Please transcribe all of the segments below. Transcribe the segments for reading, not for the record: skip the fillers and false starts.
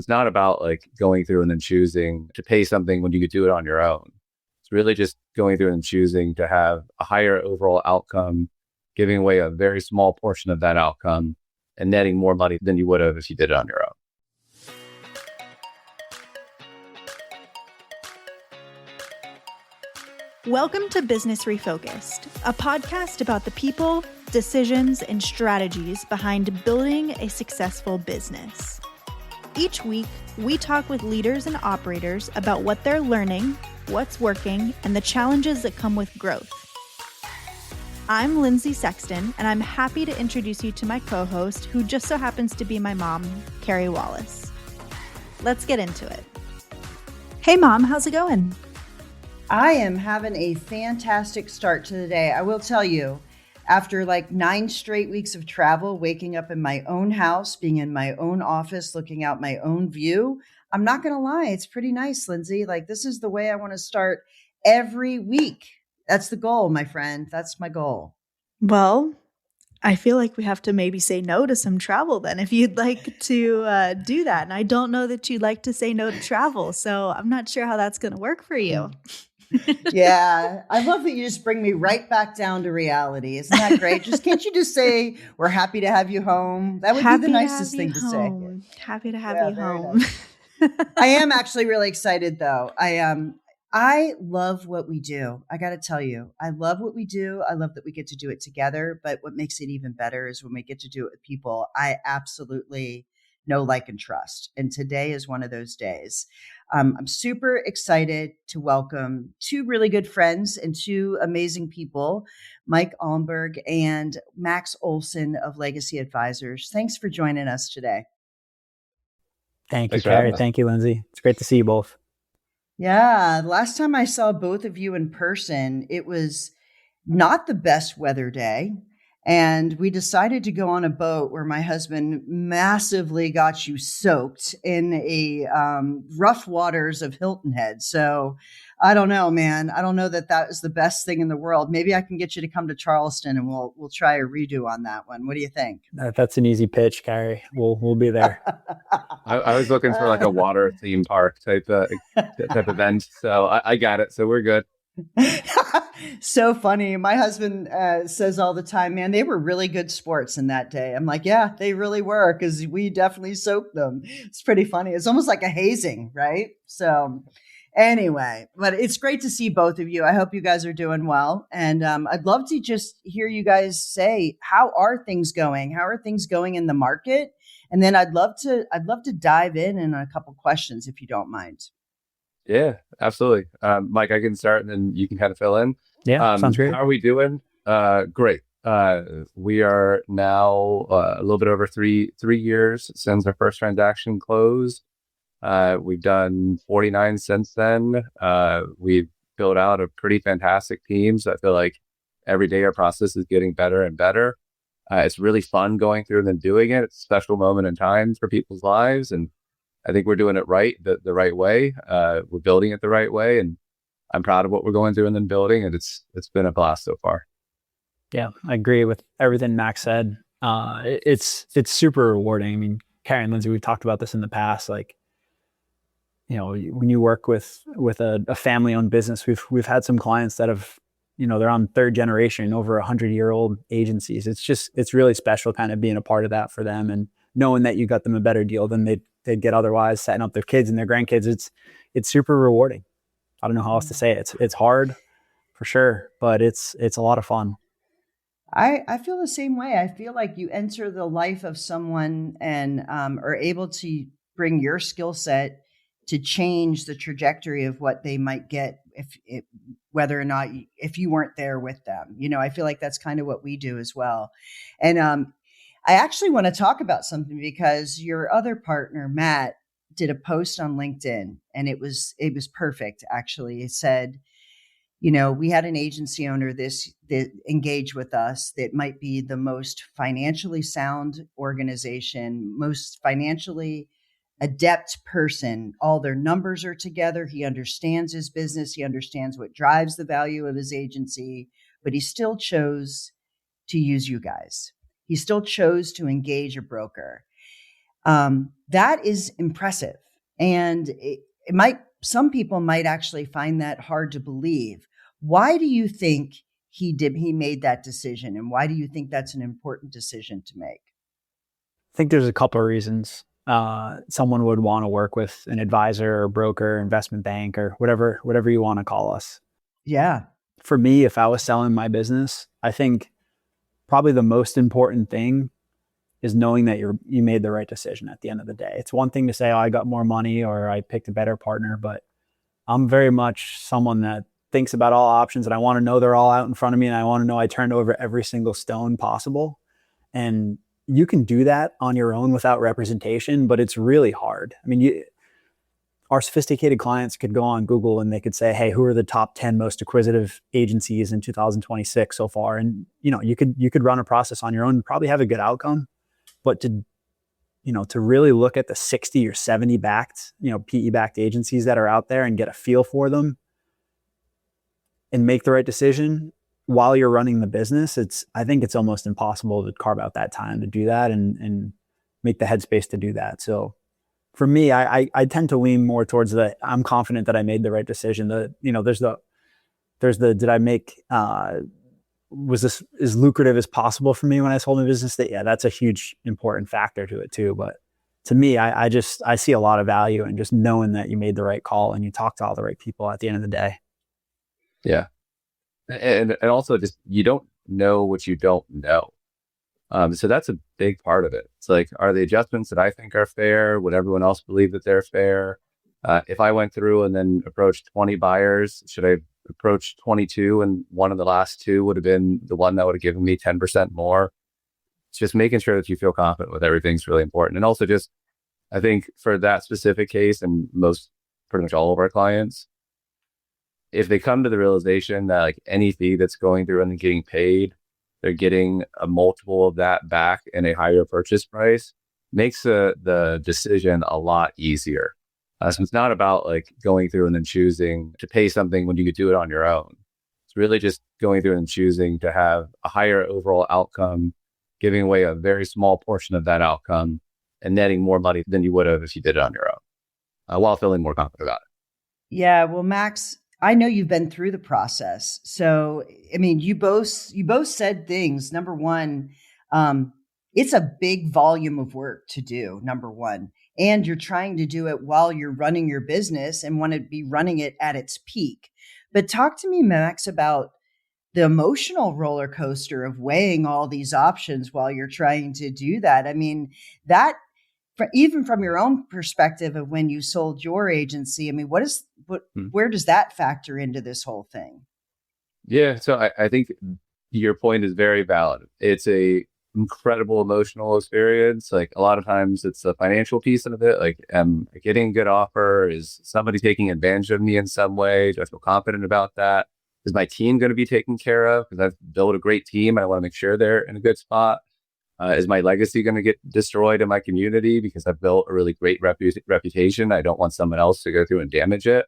it's not about like going through and then choosing to pay something when you could do it on your own. It's really just going through and choosing to have a higher overall outcome, giving away a very small portion of that outcome and netting more money than you would have if you did it on your own. Welcome to Business Refocused, a podcast about the people, decisions, and strategies behind building a successful business. Each week, we talk with leaders and operators about what they're learning, what's working, and the challenges that come with growth. I'm Lindsay Sexton, and I'm happy to introduce you to my co-host, who just so happens to be my mom, Carey Wallace. Let's get into it. Hey, Mom, how's it going? I am having a fantastic start to the day. I will tell you, after like 9 straight weeks of travel, waking up in my own house, being in my own office, looking out my own view, I'm not going to lie. It's pretty nice, Lindsay. Like, this is the way I want to start every week. That's the goal, my friend. That's my goal. Well, I feel like we have to maybe say no to some travel then if you'd like to do that. And I don't know that you'd like to say no to travel. So I'm not sure how that's going to work for you. Yeah, I love that you just bring me right back down to reality. Isn't that great? Can't you just say, we're happy to have you home? That would be the nicest thing to say. Happy to have you home. Nice. I am actually really excited though. I love what we do. I got to tell you, I love what we do. I love that we get to do it together. But what makes it even better is when we get to do it with people I absolutely know, like, and trust. And today is one of those days. I'm super excited to welcome 2 really good friends and 2 amazing people, Mike Almberg and Max Olson of Legacy Advisors. Thanks for joining us today. Thank you, Carey. Thank you, Lindsay. It's great to see you both. Yeah, last time I saw both of you in person, it was not the best weather day. And we decided to go on a boat where my husband massively got you soaked in a rough waters of Hilton Head. So I don't know, man. I don't know that is the best thing in the world. Maybe I can get you to come to Charleston and we'll try a redo on that one. What do you think? That's an easy pitch, Carey. We'll be there. I was looking for like a water theme park type event. So I got it. So we're good. So funny. My husband says all the time, man, they were really good sports in that day. I'm like, yeah, they really were, because we definitely soaked them. It's pretty funny. It's almost like a hazing, right? So anyway, but it's great to see both of you. I hope you guys are doing well. And I'd love to just hear you guys say, how are things going? How are things going in the market? And then I'd love to dive in a couple questions, if you don't mind. Yeah, absolutely. Mike, I can start and then you can kind of fill in. Yeah, sounds great. How are we doing? Great. We are now a little bit over three years since our first transaction closed. We've done 49 since then. We've built out a pretty fantastic team. So I feel like every day our process is getting better and better. It's really fun going through and then doing it. It's a special moment in time for people's lives. And I think we're doing it right, the right way. We're building it the right way. And I'm proud of what we're going through and then building. And it's been a blast so far. Yeah, I agree with everything Max said. It's super rewarding. I mean, Carey and Lindsay, we've talked about this in the past. Like, you know, when you work with a family-owned business, we've had some clients that have, you know, they're on 3rd generation, over 100-year-old agencies. It's really special kind of being a part of that for them and knowing that you got them a better deal than they'd get otherwise, setting up their kids and their grandkids. It's super rewarding. I don't know how else to say it. It's hard for sure, but it's a lot of fun. I feel the same way. I feel like you enter the life of someone and are able to bring your skill set to change the trajectory of what they might get whether or not if you weren't there with them. You know, I feel like that's kind of what we do as well. And I actually want to talk about something because your other partner, Matt, did a post on LinkedIn, and it was perfect. Actually, it said, you know, we had an agency owner that engaged with us that might be the most financially sound organization, most financially adept person. All their numbers are together. He understands his business. He understands what drives the value of his agency, but he still chose to use you guys. He still chose to engage a broker. That is impressive. And it might, some people might actually find that hard to believe. Why do you think he made that decision? And why do you think that's an important decision to make? I think there's a couple of reasons. Someone would want to work with an advisor or broker, investment bank, or whatever you want to call us. Yeah. For me, if I was selling my business, I think probably the most important thing is knowing that you made the right decision at the end of the day. It's one thing to say, oh, I got more money or I picked a better partner, but I'm very much someone that thinks about all options and I want to know they're all out in front of me and I want to know I turned over every single stone possible. And you can do that on your own without representation, but it's really hard. I mean, our sophisticated clients could go on Google and they could say, hey, who are the top 10 most acquisitive agencies in 2026 so far? And, you could run a process on your own and probably have a good outcome. But to really look at the 60 or 70 backed, PE backed agencies that are out there and get a feel for them and make the right decision while you're running the business, I think it's almost impossible to carve out that time to do that and make the headspace to do that. So for me, I tend to lean more towards I'm confident that I made the right decision. There's the did I make was this as lucrative as possible for me when I sold my business? That's a huge important factor to it too. But to me, I see a lot of value in just knowing that you made the right call and you talked to all the right people at the end of the day. Yeah. And also just, you don't know what you don't know. So that's a big part of it. It's like, are the adjustments that I think are fair? Would everyone else believe that they're fair? If I went through and then approached 20 buyers, should I approach 22 and one of the last two would have been the one that would have given me 10% more? It's just making sure that you feel confident with everything's really important. And also just, I think for that specific case and pretty much all of our clients, if they come to the realization that like any fee that's going through and getting paid, they're getting a multiple of that back in a higher purchase price, makes the decision a lot easier. So it's not about like going through and then choosing to pay something when you could do it on your own. It's really just going through and choosing to have a higher overall outcome, giving away a very small portion of that outcome and netting more money than you would have if you did it on your own, while feeling more confident about it. Yeah. Well, Max, I know you've been through the process. So, I mean, you both said things. Number one, it's a big volume of work to do, number one. And you're trying to do it while you're running your business and want to be running it at its peak. But talk to me, Max, about the emotional roller coaster of weighing all these options while you're trying to do that. I mean, even from your own perspective of when you sold your agency, I mean, where does that factor into this whole thing? Yeah. So I think your point is very valid. It's a incredible emotional experience. Like a lot of times it's the financial piece of it. Like, am I getting a good offer? Is somebody taking advantage of me in some way? Do I feel confident about that? Is my team going to be taken care of? Because I've built a great team and I want to make sure they're in a good spot. Is my legacy going to get destroyed in my community because I've built a really great reputation? I don't want someone else to go through and damage it.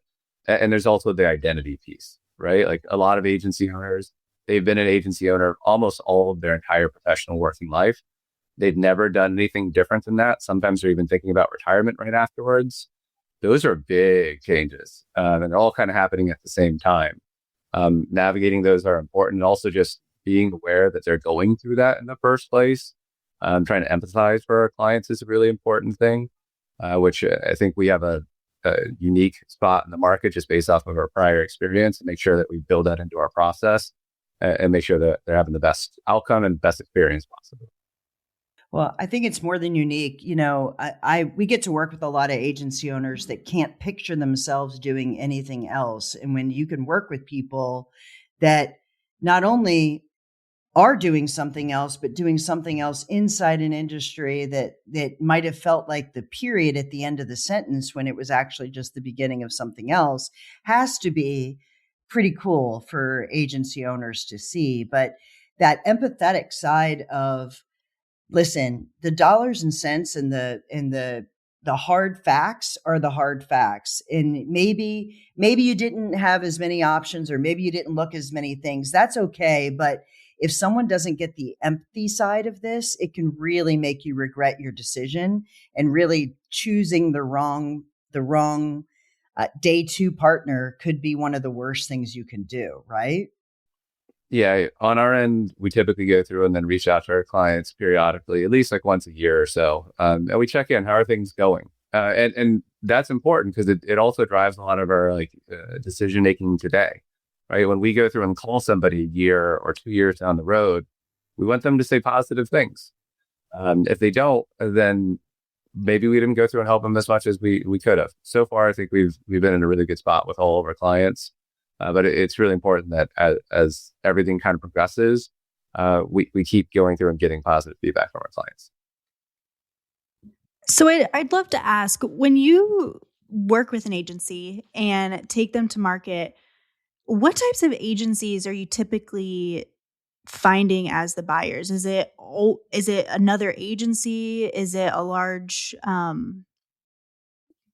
And there's also the identity piece, right? Like a lot of agency owners, they've been an agency owner almost all of their entire professional working life. They've never done anything different than that. Sometimes they're even thinking about retirement right afterwards. Those are big changes. And they're all kind of happening at the same time. Navigating those are important. And also just being aware that they're going through that in the first place. Trying to empathize for our clients is a really important thing, which I think we have a unique spot in the market just based off of our prior experience, and make sure that we build that into our process and make sure that they're having the best outcome and best experience possible. Well, I think it's more than unique. We get to work with a lot of agency owners that can't picture themselves doing anything else. And when you can work with people that not only are doing something else, but doing something else inside an industry that might have felt like the period at the end of the sentence when it was actually just the beginning of something else, has to be pretty cool for agency owners to see. But that empathetic side of, listen, the dollars and cents and the hard facts are the hard facts. And maybe you didn't have as many options, or maybe you didn't look as many things. That's okay. But if someone doesn't get the empathy side of this, it can really make you regret your decision, and really choosing the wrong day two partner could be one of the worst things you can do, right? Yeah, on our end, we typically go through and then reach out to our clients periodically, at least like once a year or so, and we check in. How are things going? And that's important because it also drives a lot of our decision making today, right? When we go through and call somebody a year or 2 years down the road, we want them to say positive things. If they don't, then maybe we didn't go through and help them as much as we could have. So far, I think we've been in a really good spot with all of our clients. But it's really important that as everything kind of progresses, we keep going through and getting positive feedback from our clients. So I'd love to ask, when you work with an agency and take them to market, what types of agencies are you typically finding as the buyers? Is it another agency? Is it a large,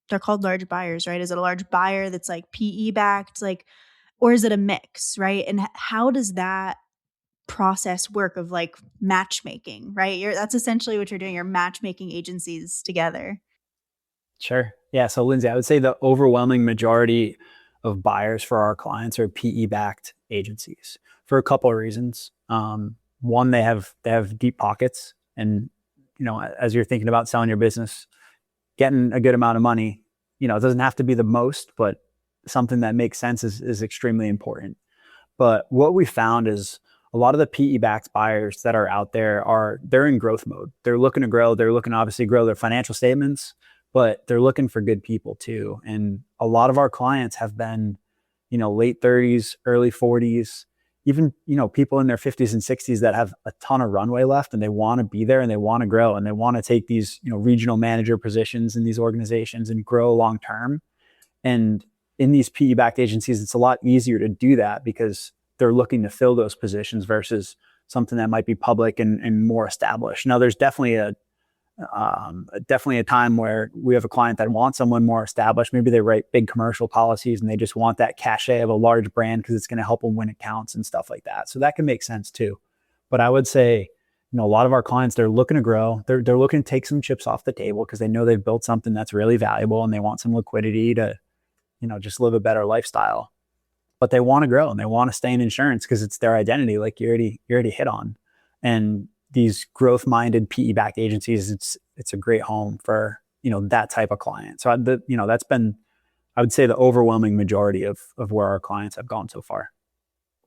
they're called large buyers, right? Is it a large buyer that's like PE backed, or is it a mix, right? And how does that process work of like matchmaking, right? That's essentially what you're doing. You're matchmaking agencies together. Sure. Yeah. So Lindsay, I would say the overwhelming majority of buyers for our clients are PE-backed agencies for a couple of reasons. One, they have deep pockets, and as you're thinking about selling your business, getting a good amount of money, it doesn't have to be the most, but something that makes sense is extremely important. But what we found is a lot of the PE-backed buyers that are out there they're in growth mode. They're looking to grow. They're looking to obviously grow their financial statements, but they're looking for good people too. And a lot of our clients have been, late 30s, early 40s, even, people in their 50s and 60s that have a ton of runway left, and they want to be there and they want to grow and they want to take these, regional manager positions in these organizations and grow long term. And in these PE-backed agencies, it's a lot easier to do that because they're looking to fill those positions versus something that might be public and more established. Now, there's definitely a time where we have a client that wants someone more established. Maybe they write big commercial policies and they just want that cachet of a large brand because it's going to help them win accounts and stuff like that. So that can make sense too. But I would say, a lot of our clients, they're looking to grow. They're looking to take some chips off the table because they know they've built something that's really valuable and they want some liquidity to, just live a better lifestyle. But they want to grow and they want to stay in insurance because it's their identity, like you already hit on. And these growth-minded PE-backed agencies, it's a great home for that type of client. So that's been, I would say, the overwhelming majority of where our clients have gone so far.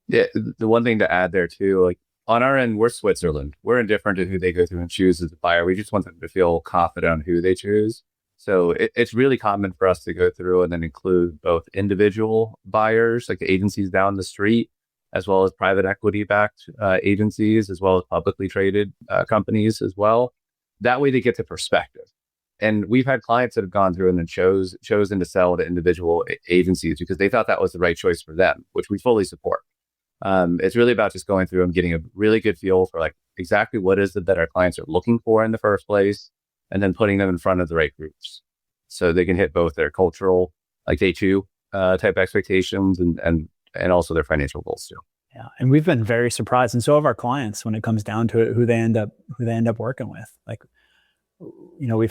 Yeah, the one thing to add there too, like on our end, we're Switzerland. We're indifferent to who they go through and choose as a buyer. We just want them to feel confident on who they choose. So it's really common for us to go through and then include both individual buyers, like the agencies down the street, as well as private equity backed agencies, as well as publicly traded companies as well. That way they get the perspective. And we've had clients that have gone through and then chosen to sell to individual agencies because they thought that was the right choice for them, which we fully support. It's really about just going through and getting a really good feel for like exactly what is it that our clients are looking for in the first place, and then putting them in front of the right groups so they can hit both their cultural, like day two type expectations and also their financial goals too. Yeah. And we've been very surprised. And so have our clients when it comes down to it, who they end up working with. Like,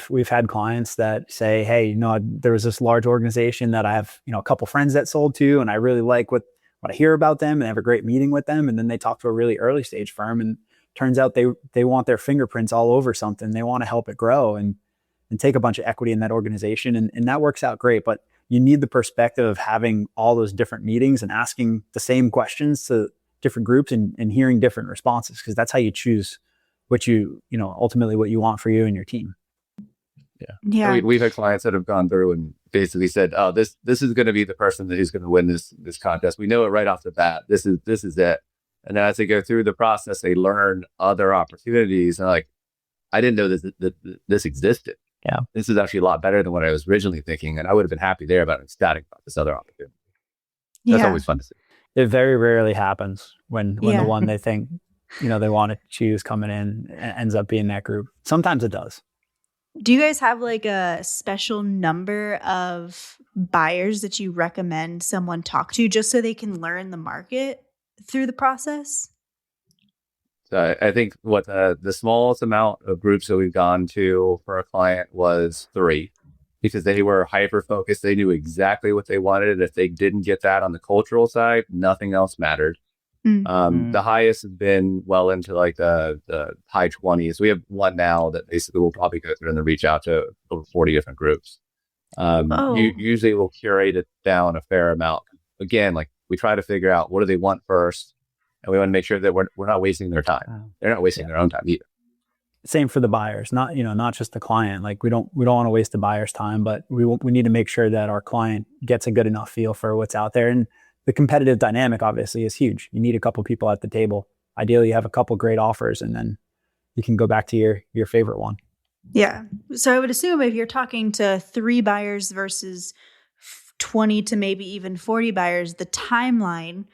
we've had clients that say, hey, there was this large organization that I have, a couple friends that sold to, and I really like what I hear about them and I have a great meeting with them. And then they talk to a really early stage firm and turns out they want their fingerprints all over something. They want to help it grow and take a bunch of equity in that organization. And that works out great. But you need the perspective of having all those different meetings and asking the same questions to different groups and hearing different responses, because that's how you choose what ultimately what you want for you and your team. Yeah. We've had clients that have gone through and basically said, oh, this is going to be the person that is going to win this contest. We know it right off the bat. This is it. And then as they go through the process, they learn other opportunities. And like, I didn't know this existed. Yeah. This is actually a lot better than what I was originally thinking. And I would have been happy there, but I'm ecstatic about this other opportunity. That's always fun to see. It very rarely happens when the one they think, they want to choose coming in ends up being that group. Sometimes it does. Do you guys have like a special number of buyers that you recommend someone talk to just so they can learn the market through the process? I think what the smallest amount of groups that we've gone to for a client was 3, because they were hyper focused. They knew exactly what they wanted. And if they didn't get that on the cultural side, nothing else mattered. The highest has been well into like the high 20s. We have one now that basically will probably go through and then reach out to over 40 different groups. Usually we'll curate it down a fair amount. Again, like we try to figure out what do they want first, and we want to make sure that we're not wasting their time. They're not wasting their own time either. Same for the buyers, not just the client. Like we don't want to waste the buyer's time, but we need to make sure that our client gets a good enough feel for what's out there. And the competitive dynamic obviously is huge. You need a couple people at the table. Ideally, you have a couple great offers, and then you can go back to your favorite one. Yeah. So I would assume if you're talking to 3 buyers versus 20 to maybe even 40 buyers, the timeline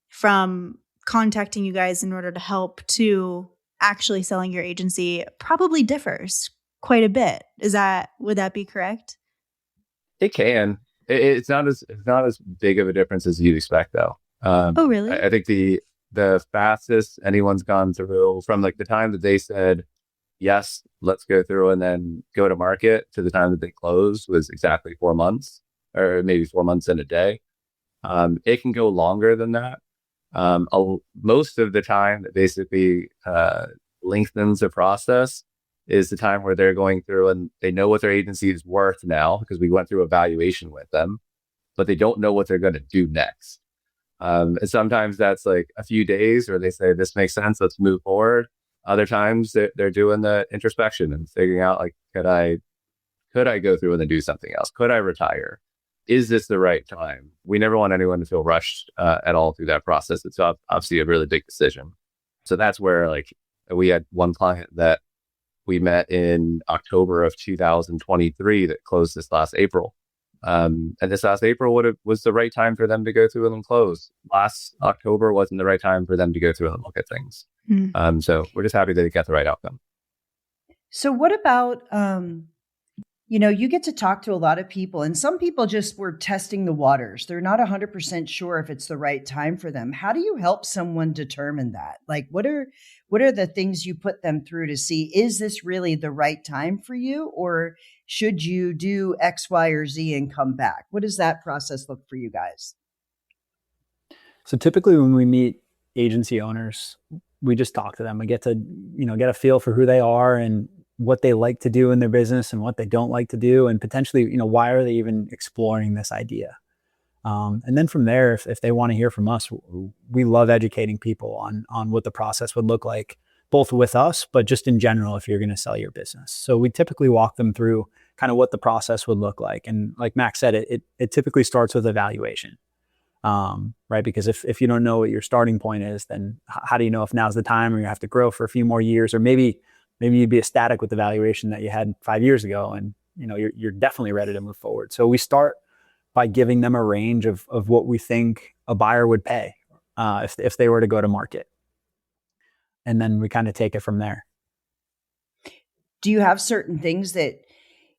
from contacting you guys in order to help to actually selling your agency probably differs quite a bit. Would that be correct? It can. It's not as big of a difference as you'd expect, though. Oh, really? I think the fastest anyone's gone through from like the time that they said, yes, let's go through and then go to market to the time that they closed was exactly 4 months, or maybe 4 months and a day. It can go longer than that. Most of the time that basically lengthens the process is the time where they're going through and they know what their agency is worth now because we went through a valuation with them, but they don't know what they're going to do next. And sometimes that's like a few days where they say, this makes sense, let's move forward. Other times they're doing the introspection and figuring out like, could I go through and then do something else? Could I retire? Is this the right time? We never want anyone to feel rushed at all through that process. It's obviously a really big decision. So that's where like we had one client that we met in October of 2023 that closed this last April. And this last April was the right time for them to go through and close. Last October wasn't the right time for them to go through and look at things. So we're just happy that they got the right outcome. So what about, you get to talk to a lot of people, and some people just were testing the waters. They're not 100% sure if it's the right time for them. How do you help someone determine that? Like, what are the things you put them through to see, is this really the right time for you? Or should you do X, Y, or Z and come back? What does that process look for you guys? So typically when we meet agency owners, we just talk to them. We get to, get a feel for who they are and what they like to do in their business and what they don't like to do. And potentially, why are they even exploring this idea? And then from there, if they want to hear from us, we love educating people on what the process would look like, both with us, but just in general, if you're going to sell your business. So we typically walk them through kind of what the process would look like. And like Max said, it typically starts with evaluation, right? Because if you don't know what your starting point is, then how do you know if now's the time, or you have to grow for a few more years, or maybe you'd be ecstatic with the valuation that you had 5 years ago, and you're definitely ready to move forward. So we start by giving them a range of what we think a buyer would pay if they were to go to market. And then we kind of take it from there. Do you have certain things that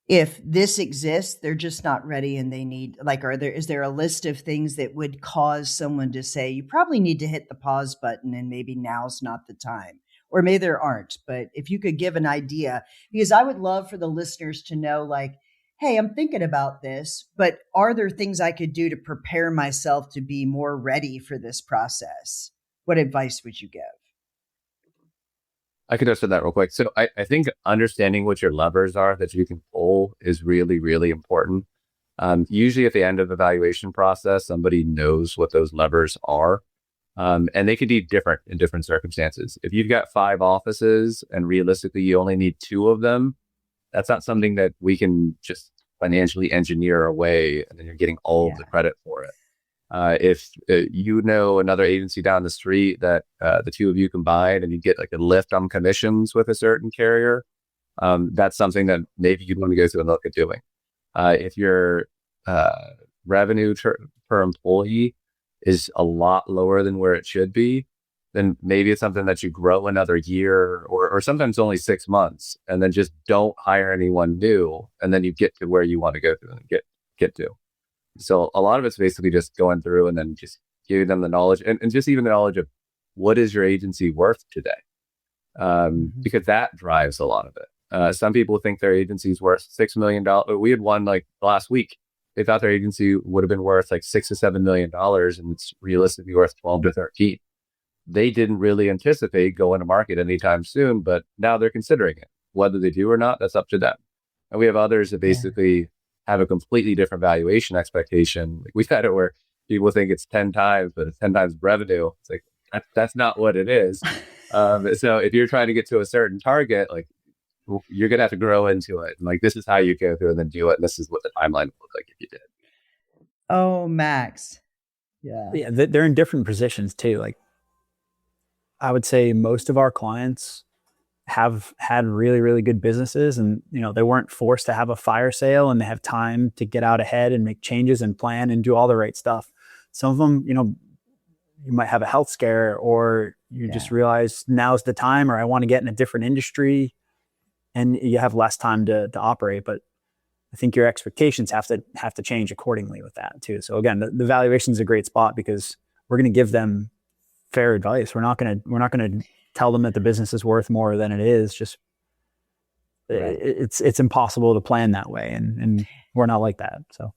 if this exists, they're just not ready and they need, like, is there a list of things that would cause someone to say, you probably need to hit the pause button and maybe now's not the time? Or maybe there aren't, but if you could give an idea, because I would love for the listeners to know, like, hey, I'm thinking about this, but are there things I could do to prepare myself to be more ready for this process? What advice would you give? I could touch on that real quick. So I think understanding what your levers are that you can pull is really, really important. Usually at the end of the evaluation process, somebody knows what those levers are. And they could be different in different circumstances. If you've got 5 offices and realistically you only need 2 of them, that's not something that we can just financially engineer away and then you're getting all of the credit for it. If another agency down the street that the 2 of you combine and you get like a lift on commissions with a certain carrier, that's something that maybe you'd want to go through and look at doing. If your revenue per employee is a lot lower than where it should be, then maybe it's something that you grow another year or sometimes only 6 months, and then just don't hire anyone new, and then you get to where you want to go through and get to. So a lot of it's basically just going through and then just giving them the knowledge and just even the knowledge of what is your agency worth today? because that drives a lot of it. Some people think their agency is worth $6 million. We had one like last week. They thought their agency would have been worth like $6 to $7 million, and it's realistically worth 12 to 13. They didn't really anticipate going to market anytime soon, but now they're considering it. Whether they do or not, that's up to them. And we have others that basically have a completely different valuation expectation. Like we've had it where people think it's 10 times, but it's 10 times revenue. It's like, that's not what it is. So if you're trying to get to a certain target, like you're going to have to grow into it. And like, this is how you go through and then do it. And this is what the timeline would look like if you did. Oh, Max. Yeah. They're in different positions too. Like I would say most of our clients have had really, really good businesses, and they weren't forced to have a fire sale, and they have time to get out ahead and make changes and plan and do all the right stuff. Some of them, you might have a health scare, or you just realize now's the time, or I want to get in a different industry, and you have less time to operate. But I think your expectations have to change accordingly with that too. So again, the valuation is a great spot because we're going to give them fair advice. We're not going to tell them that the business is worth more than it is. Just it's impossible to plan that way, and we're not like that. So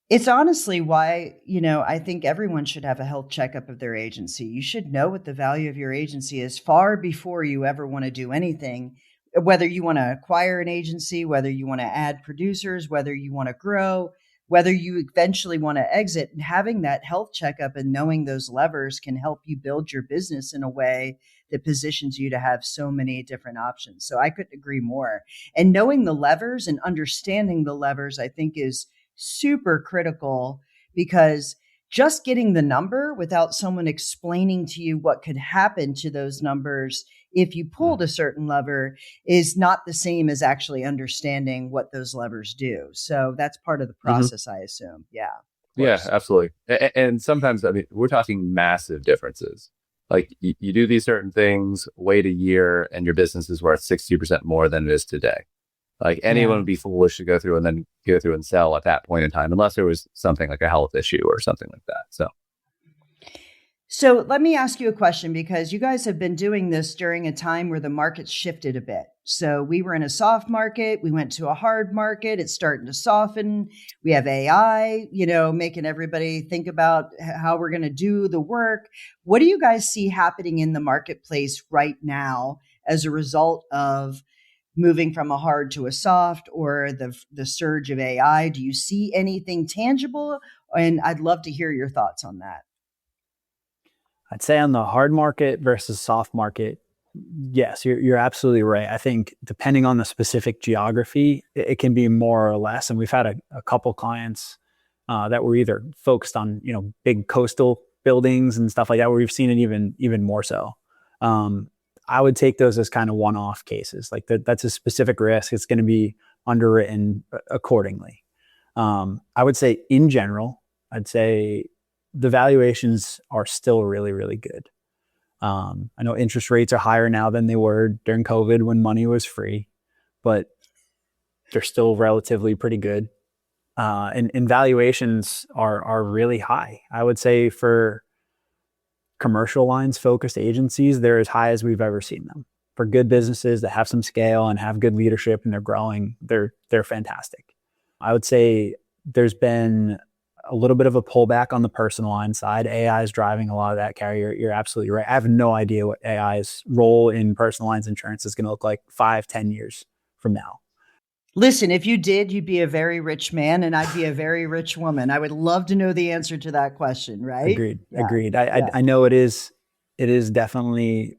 it's honestly why, I think everyone should have a health checkup of their agency. You should know what the value of your agency is far before you ever want to do anything, whether you want to acquire an agency, whether you want to add producers, whether you want to grow, whether you eventually want to exit. And having that health checkup and knowing those levers can help you build your business in a way that positions you to have so many different options. So I couldn't agree more. And knowing the levers and understanding the levers, I think, is super critical, because just getting the number without someone explaining to you what could happen to those numbers if you pulled a certain lever is not the same as actually understanding what those levers do. So that's part of the process, I assume. Yeah. Yeah, absolutely. And sometimes, we're talking massive differences. Like you do these certain things, wait a year, and your business is worth 60% more than it is today. Like anyone would be foolish to go through and sell at that point in time, unless there was something like a health issue or something like that. So let me ask you a question, because you guys have been doing this during a time where the market shifted a bit. So we were in a soft market. We went to a hard market. It's starting to soften. We have AI, making everybody think about how we're going to do the work. What do you guys see happening in the marketplace right now as a result of moving from a hard to a soft, or the surge of AI? Do you see anything tangible? And I'd love to hear your thoughts on that. I'd say on the hard market versus soft market, yes, you're absolutely right. I think depending on the specific geography, it can be more or less. And we've had a couple clients that were either focused on big coastal buildings and stuff like that, where we've seen it even more so. I would take those as kind of one-off cases. Like that's a specific risk. It's going to be underwritten accordingly. I would say in general, I'd say the valuations are still really, really good. I know interest rates are higher now than they were during COVID when money was free, but they're still relatively pretty good. And valuations are really high. I would say for commercial lines focused agencies, they're as high as we've ever seen them. For good businesses that have some scale and have good leadership and they're growing, they're fantastic. I would say there's been a little bit of a pullback on the personal line side. AI is driving a lot of that, Carey. You're absolutely right. I have no idea what AI's role in personal lines insurance is going to look like 5-10 years from now. Listen, if you did, you'd be a very rich man and I'd be a very rich woman. I would love to know the answer to that question, right? Agreed. I know it is definitely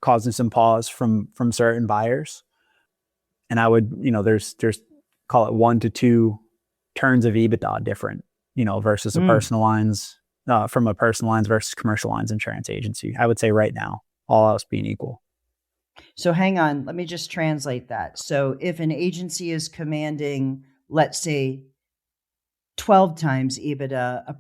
causing some pause from certain buyers. And I would, there's call it 1 to 2 turns of EBITDA different, versus a personal lines, from a personal lines versus commercial lines insurance agency. I would say right now, all else being equal. So hang on, let me just translate that. So if an agency is commanding, let's say 12 times EBITDA, a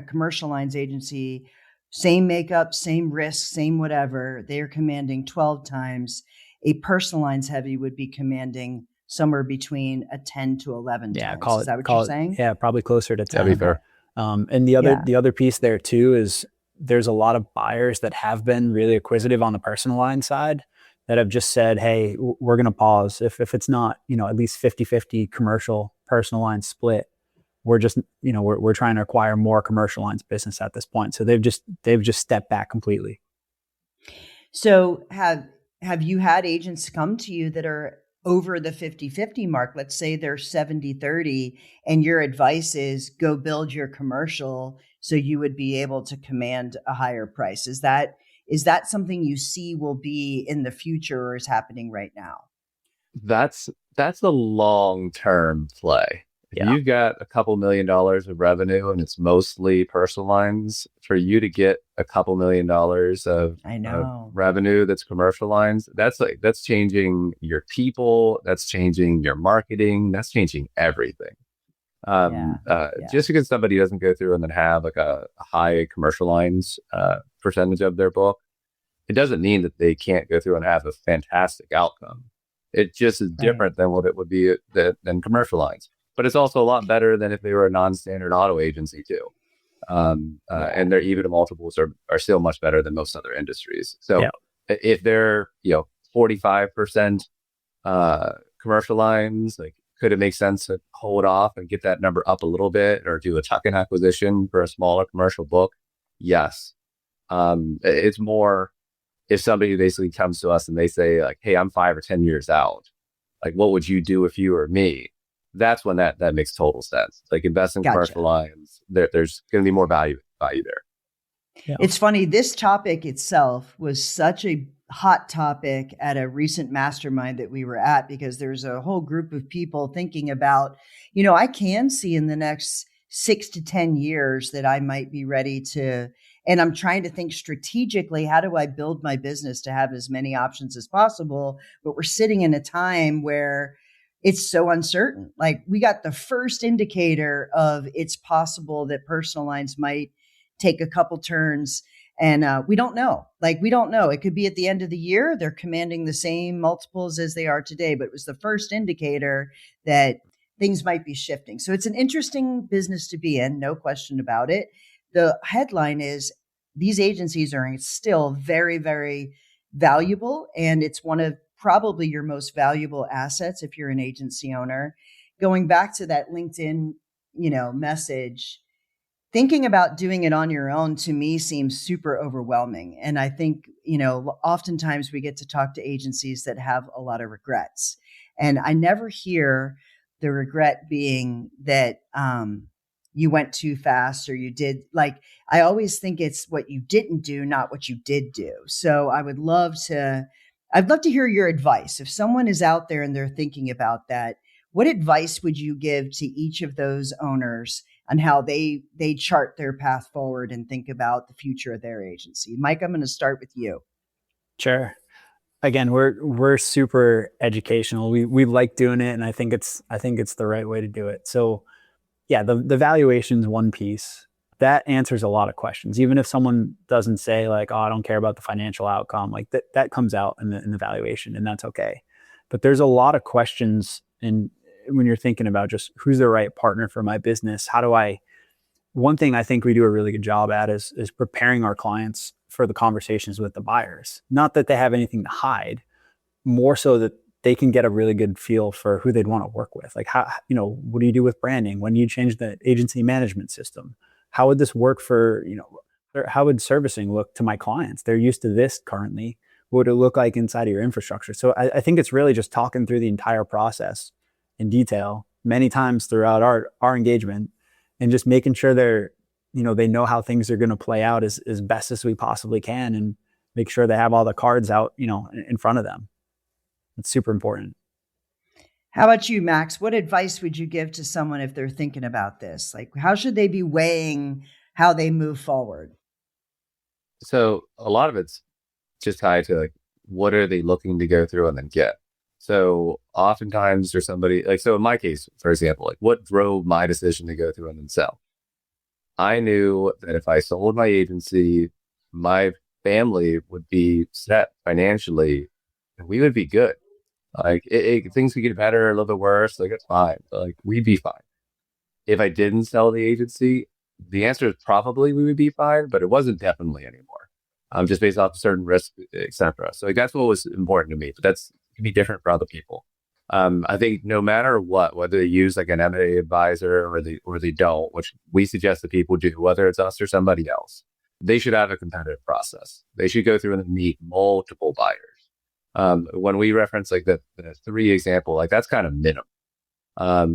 commercial lines agency, same makeup, same risk, same whatever, they're commanding 12 times. A personal lines heavy would be commanding somewhere between a 10 to 11 times. Is that what you're saying? Yeah, probably closer to 10. That'd be fair. And the other piece there too is there's a lot of buyers that have been really acquisitive on the personal line side that have just said, hey, we're going to pause. If it's not, at least 50-50 commercial personal line split, we're just, we're trying to acquire more commercial lines business at this point. So they've just stepped back completely. So have you had agents come to you that are over the 50-50 mark? Let's say they're 70-30 and your advice is go build your commercial so you would be able to command a higher price. Is that something you see will be in the future or is happening right now? That's a long-term play. If you've got a couple $1 million of revenue and it's mostly personal lines, for you to get a couple $1 million of revenue that's commercial lines, that's changing your people, that's changing your marketing, that's changing everything. Just because somebody doesn't go through and then have like a high commercial lines percentage of their book, it doesn't mean that they can't go through and have a fantastic outcome. It just is different than what it would be than commercial lines. But it's also a lot better than if they were a non-standard auto agency too. And their EBITDA multiples are still much better than most other industries. So if they're 45% commercial lines, like, could it make sense to hold off and get that number up a little bit or do a tuck-in acquisition for a smaller commercial book? Yes. It's more if somebody basically comes to us and they say like, hey, I'm 5 or 10 years out. Like, what would you do if you were me? That's when that makes total sense. Like, invest in commercial lines. There's going to be more value there. Yeah. It's funny. This topic itself was such a hot topic at a recent mastermind that we were at, because there's a whole group of people thinking about, I can see in the next 6 to 10 years that I might be ready to, and I'm trying to think strategically, how do I build my business to have as many options as possible? But we're sitting in a time where it's so uncertain. Like, we got the first indicator of it's possible that personal lines might take a couple turns, and we don't know. It could be at the end of the year, they're commanding the same multiples as they are today, but it was the first indicator that things might be shifting. So it's an interesting business to be in, no question about it. The headline is these agencies are still very, very valuable, and it's one of probably your most valuable assets if you're an agency owner. Going back to that LinkedIn, message, thinking about doing it on your own to me seems super overwhelming. And I think, oftentimes we get to talk to agencies that have a lot of regrets. And I never hear the regret being that you went too fast or you did, I always think it's what you didn't do, not what you did do. So I'd love to hear your advice. If someone is out there and they're thinking about that, what advice would you give to each of those owners on how they chart their path forward and think about the future of their agency? Mike, I'm going to start with you. Sure. Again, we're super educational. We like doing it, and I think it's the right way to do it. So yeah, the valuation's one piece. That answers a lot of questions. Even if someone doesn't say like, oh, I don't care about the financial outcome, like that comes out in the valuation, and that's okay. But there's a lot of questions when you're thinking about just who's the right partner for my business. One thing I think we do a really good job at is preparing our clients for the conversations with the buyers. Not that they have anything to hide, more so that they can get a really good feel for who they'd want to work with. Like, how, what do you do with branding? When you change the agency management system? How would this work for, how would servicing look to my clients? They're used to this currently. What would it look like inside of your infrastructure? So I think it's really just talking through the entire process in detail many times throughout our engagement, and just making sure they know how things are going to play out as best as we possibly can, and make sure they have all the cards out, in front of them. It's super important. How about you, Max? What advice would you give to someone if they're thinking about this? Like, how should they be weighing how they move forward? So a lot of it's just tied to, like, what are they looking to go through and then get? So oftentimes there's somebody, so in my case, for example, like, what drove my decision to go through and then sell? I knew that if I sold my agency, my family would be set financially, and we would be good. Like, things could get better, a little bit worse. Like, it's fine. But, like, we'd be fine. If I didn't sell the agency, The answer is probably we would be fine, but it wasn't definitely anymore. Just based off certain risks, etc. So like, that's what was important to me, but that's can be different for other people. I think no matter what, whether they use like an M&A advisor or they don't, which we suggest that people do, whether it's us or somebody else, they should have a competitive process. They should go through and meet multiple buyers. When we reference like the 3 example, like that's kind of minimum.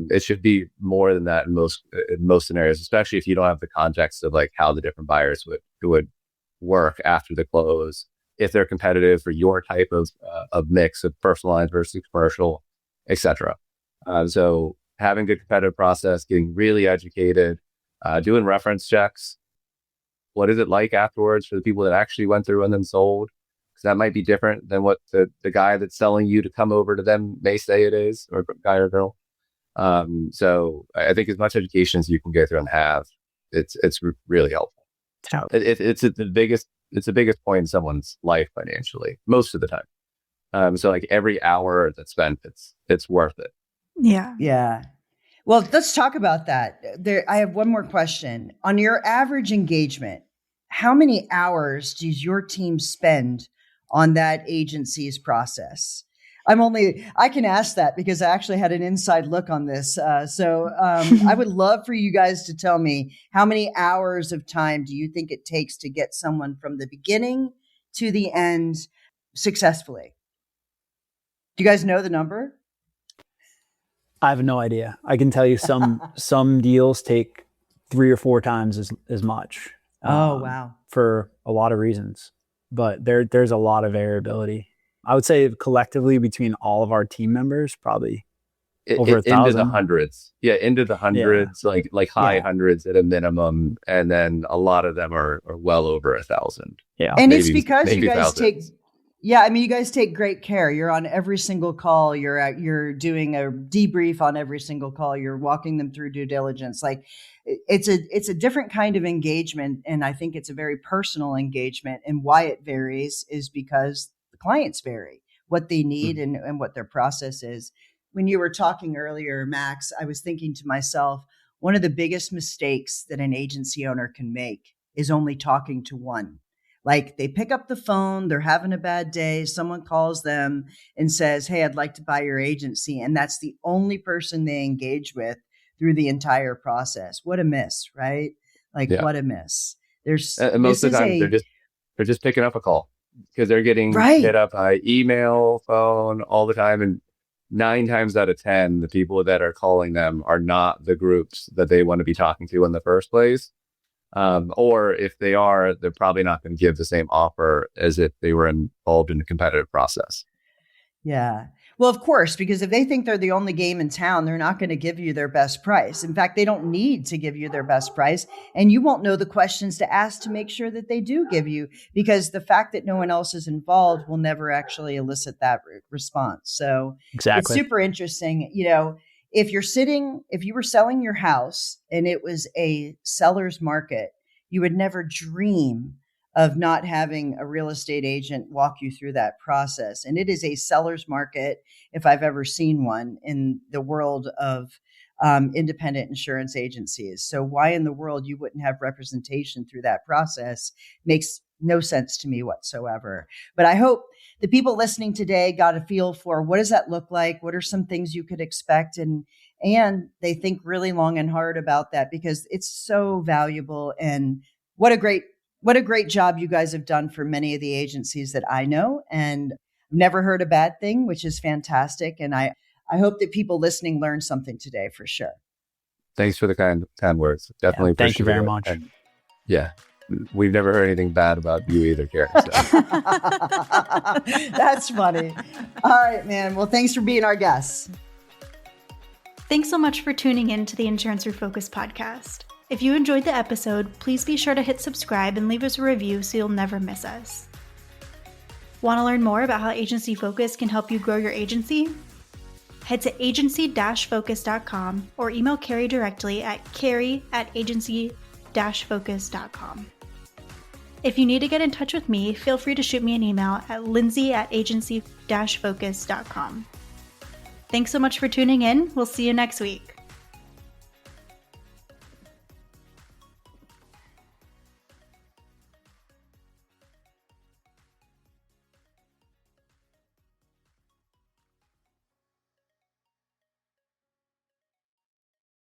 It should be more than that in most scenarios, especially if you don't have the context of like how the different buyers would work after the close, if they're competitive for your type of mix of personal lines versus commercial, etc. So having a competitive process, getting really educated, doing reference checks. What is it like afterwards for the people that actually went through and then sold? Because that might be different than what the guy that's selling you to come over to them may say it is, or guy or girl. So I think as much education as you can go through and have, it's really helpful. It's the biggest point in someone's life financially, most of the time. So like every hour that's spent, it's worth it. Yeah. Yeah. Well, let's talk about that. I have one more question. On your average engagement, how many hours does your team spend on that agency's process? I can ask that because I actually had an inside look on this. So I would love for you guys to tell me how many hours of time do you think it takes to get someone from the beginning to the end successfully? Do you guys know the number? I have no idea. I can tell you some deals take 3 or 4 times as much. Oh, wow. For a lot of reasons, but there's a lot of variability. I would say collectively between all of our team members, probably over 1,000. Into the hundreds. Yeah, into the hundreds, like high hundreds at a minimum. And then a lot of them are well over 1,000. Yeah. And maybe, it's because you guys you guys take great care. You're on every single call. You're doing a debrief on every single call. You're walking them through due diligence. Like it's a different kind of engagement. And I think it's a very personal engagement. And why it varies is because the clients vary, what they need and what their process is. When you were talking earlier, Max, I was thinking to myself, one of the biggest mistakes that an agency owner can make is only talking to one. Like they pick up the phone, they're having a bad day, someone calls them and says, "Hey, I'd like to buy your agency." And that's the only person they engage with through the entire process. What a miss, right? Like what a miss. And most of the time they're just picking up a call because they're getting hit up by email, phone all the time. And 9 times out of 10, the people that are calling them are not the groups that they want to be talking to in the first place. Or if they are, they're probably not going to give the same offer as if they were involved in a competitive process. Yeah. Well, of course, because if they think they're the only game in town, they're not going to give you their best price. In fact, they don't need to give you their best price. And you won't know the questions to ask to make sure that they do give you, because the fact that no one else is involved will never actually elicit that response. So It's super interesting. You know, if you were selling your house and it was a seller's market, you would never dream of not having a real estate agent walk you through that process. And it is a seller's market, if I've ever seen one, in the world of independent insurance agencies. So why in the world you wouldn't have representation through that process makes no sense to me whatsoever. But I hope the people listening today got a feel for what does that look like? What are some things you could expect? And they think really long and hard about that because it's so valuable. And what a great job you guys have done for many of the agencies that I know. And I've never heard a bad thing, which is fantastic. And I hope that people listening learn something today for sure. Thanks for the kind words. Definitely. Thank you very much. And we've never heard anything bad about you either, Carey. So. That's funny. All right, man. Well, thanks for being our guest. Thanks so much for tuning in to the Insurance Refocused podcast. If you enjoyed the episode, please be sure to hit subscribe and leave us a review so you'll never miss us. Want to learn more about how Agency Focus can help you grow your agency? Head to agency-focus.com or email Carey directly at carey@agency-focus.com. If you need to get in touch with me, feel free to shoot me an email at lindsay@agency-focus.com. Thanks so much for tuning in. We'll see you next week.